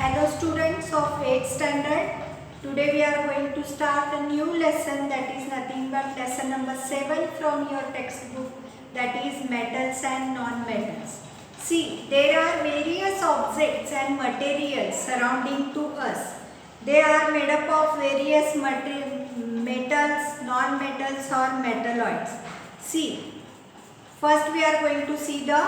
Hello students of 8th standard. Today we are going to start a new lesson, that is nothing but lesson number 7 from your textbook, that is metals and non-metals. See, there are various objects and materials surrounding to us. They are made up of various metals, non-metals or metalloids. See, first we are going to see the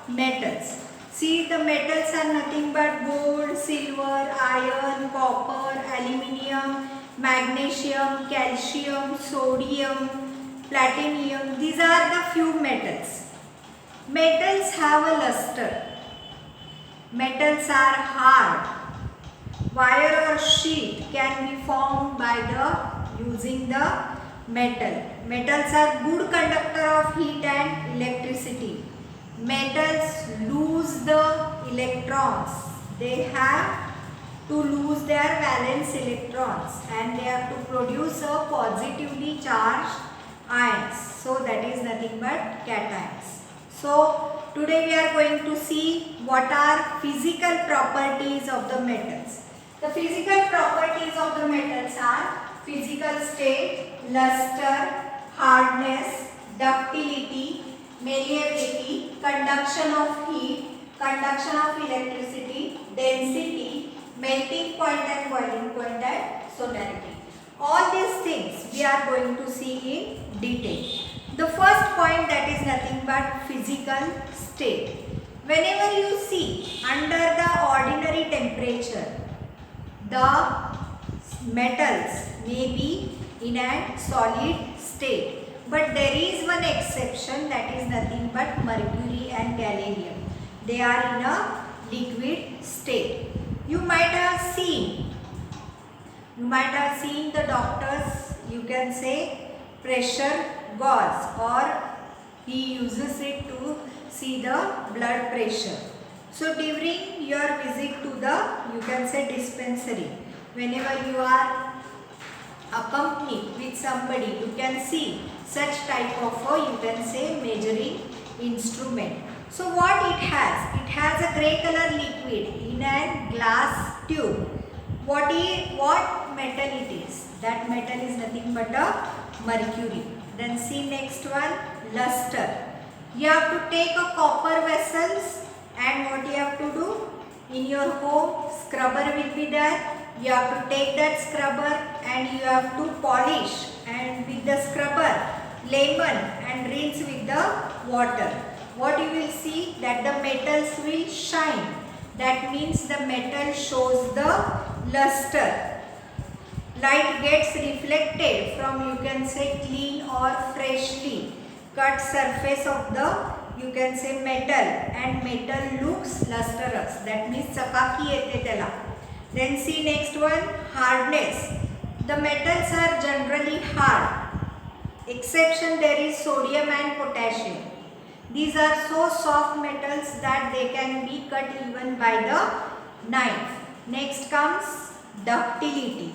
metals. See, the metals are nothing but gold, silver, iron, copper, aluminium, magnesium, calcium, sodium, platinum. These are the few metals. Metals have a luster. Metals are hard. Wire or sheet can be formed by using the metal. Metals are good conductor of heat and electricity. Metals lose the electrons. They have to lose their valence electrons and they have to produce a positively charged ions. So that is nothing but cations. So today we are going to see what are physical properties of the metals. The physical properties of the metals are physical state, luster, hardness, ductility, malleability, conduction of heat, conduction of electricity, density, melting point and boiling point and sonority. All these things we are going to see in detail. The first point, that is nothing but physical state. Whenever you see under the ordinary temperature, the metals may be in a solid state. But there is one exception, that is nothing but mercury and gallium. They are in a liquid state. You might have seen the doctors, you can say pressure gauge, or he uses it to see the blood pressure. So during your visit to the, you can say, dispensary, whenever you are accompanied with somebody, you can see such type of a, you can say, measuring instrument. So what it has? It has a grey color liquid in a glass tube. What metal it is? That metal is nothing but a mercury. Then see next one, luster. You have to take a copper vessels, and what you have to do? In your home, scrubber will be there. You have to take that scrubber and you have to polish, and with the scrubber, lemon and rinse with the water. What you will see? That the metals will shine. That means the metal shows the luster. Light gets reflected from, you can say, clean or freshly cut surface of the, you can say, metal, and metal looks lustrous. That means chakaki yete tela. Then see next one, hardness. The metals are generally hard. Exception there is sodium and potassium. These are so soft metals that they can be cut even by the knife. Next comes ductility.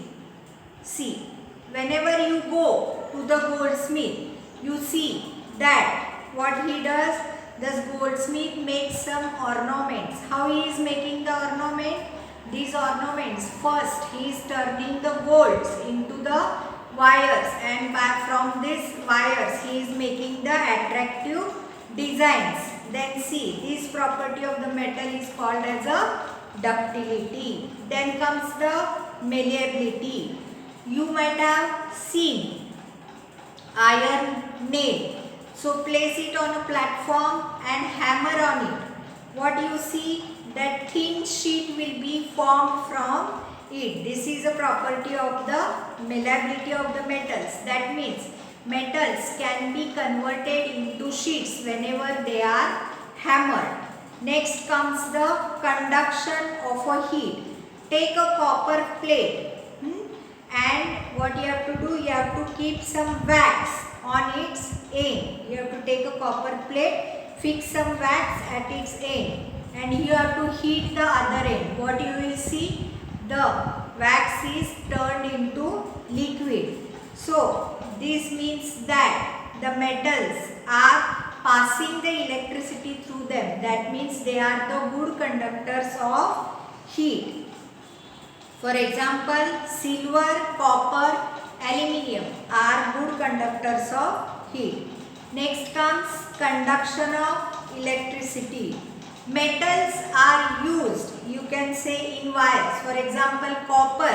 See, whenever you go to the goldsmith, you see that what he does, this goldsmith makes some ornaments. How he is making the ornament? These ornaments, first he is turning the golds into the wires, and from these wires he is making the attractive designs. Then see, this property of the metal is called as a ductility. Then comes the malleability. You might have seen iron nail. So place it on a platform and hammer on it. What you see? That thin sheet will be formed from it. This is a property of the malleability of the metals. That means metals can be converted into sheets whenever they are hammered. Next comes the conduction of a heat. Take a copper plate, and what you have to do, you have to keep some wax on its end. You have to take a copper plate, fix some wax at its end, and you have to heat the other end. What you will see? The wax is turned into liquid. So this means that the metals are passing the electricity through them. That means they are the good conductors of heat. For example, silver, copper, aluminium are good conductors of heat. Next comes conduction of electricity. Metals are used, you can say, in wires. For example, copper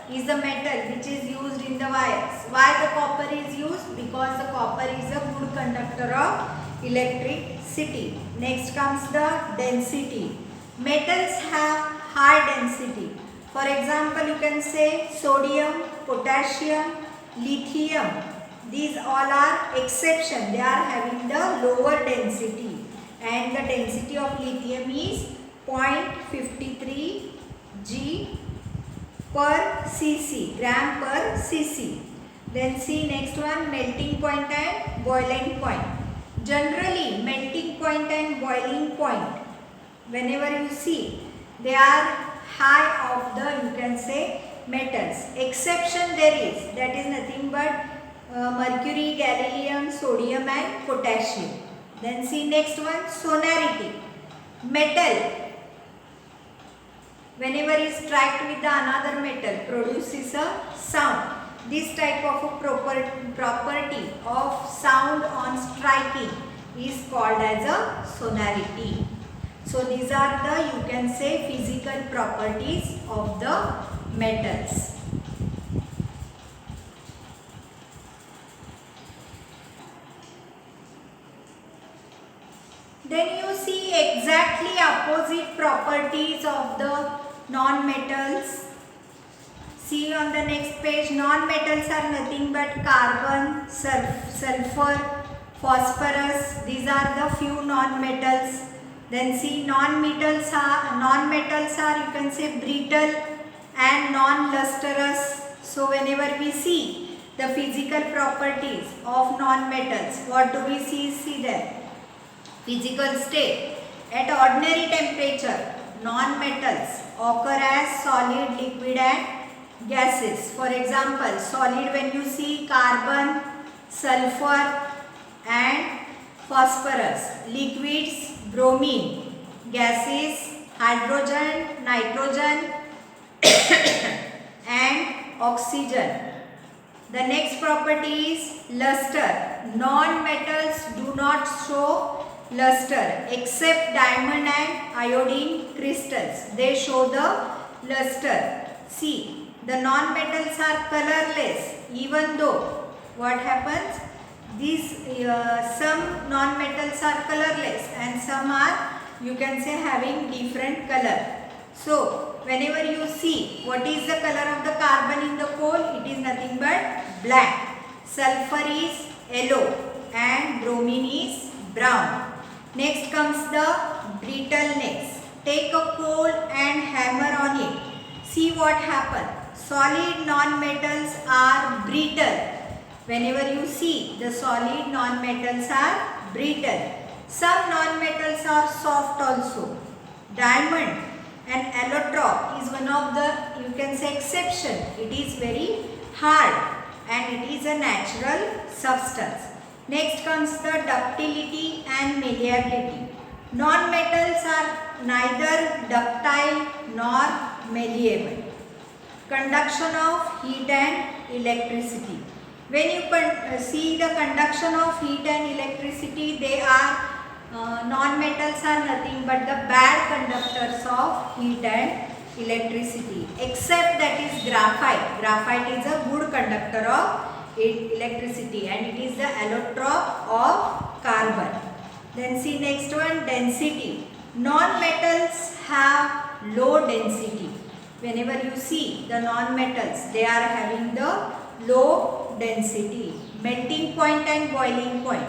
is the metal which is used in the wires. Why the copper is used? Because the copper is a good conductor of electricity. Next comes the density. Metals have high density. For example, you can say sodium, potassium, lithium. These all are exception. They are having the lower density, and the density of lithium is 0.53 g per cc, gram per cc. Then see next one, melting point and boiling point. Generally, melting point and boiling point, whenever you see, they are high of the, you can say, metals. Exception there is, that is nothing but mercury, gadolinium, sodium and potassium. Then see next one, sonority. Metal, whenever is struck with the another metal, produces a sound. This type of a property of sound on striking is called as a sonority. So these are the, you can say, physical properties of the metals. Then you see exactly opposite properties of the non-metals. See on the next page, non-metals are nothing but carbon, sulfur, phosphorus. These are the few non-metals. Then see non-metals are, you can say, brittle and non-lustrous. So whenever we see the physical properties of non-metals, what do we see? See there, physical state. At ordinary temperature, non-metals occur as solid, liquid and gases. For example, solid, when you see carbon, sulfur and phosphorus. Liquids, bromine. Gases, hydrogen, nitrogen and oxygen. The next property is luster. Non-metals do not show luster except diamond and iodine crystals. They show the luster. See, the non-metals are colorless, even though what happens? These some non-metals are colorless and some are, you can say, having different color. So whenever you see what is the color of the carbon in the coal, it is nothing but black. Sulfur is yellow and bromine is brown. Next comes the brittleness. Take a coal and hammer on it. See what happens. Solid non-metals are brittle. Whenever you see, the solid non-metals are brittle. Some non-metals are soft also. Diamond and allotrope is one of the, you can say, exception. It is very hard and it is a natural substance. Next comes the ductility and malleability. Non-metals are neither ductile nor malleable. Conduction of heat and electricity. When you see the conduction of heat and electricity, they are non-metals are nothing but the bad conductors of heat and electricity, except that is graphite. Graphite is a good conductor of electricity and it is the allotrope of carbon. Then see next one, density. Non-metals have low density. Whenever you see the non-metals, they are having the low density. Melting point and boiling point.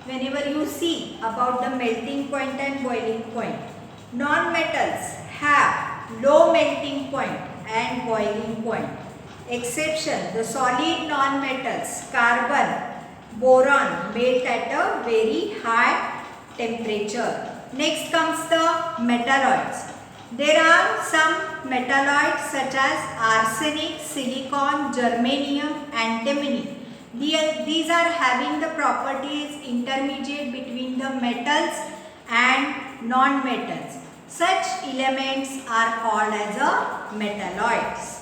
Whenever you see about the melting point and boiling point, non-metals have low melting point and boiling point. Exception, the solid non-metals, carbon, boron, melt at a very high temperature. Next comes the metalloids. There are some metalloids such as arsenic, silicon, germanium, antimony. These are having the properties intermediate between the metals and non-metals. Such elements are called as a metalloids.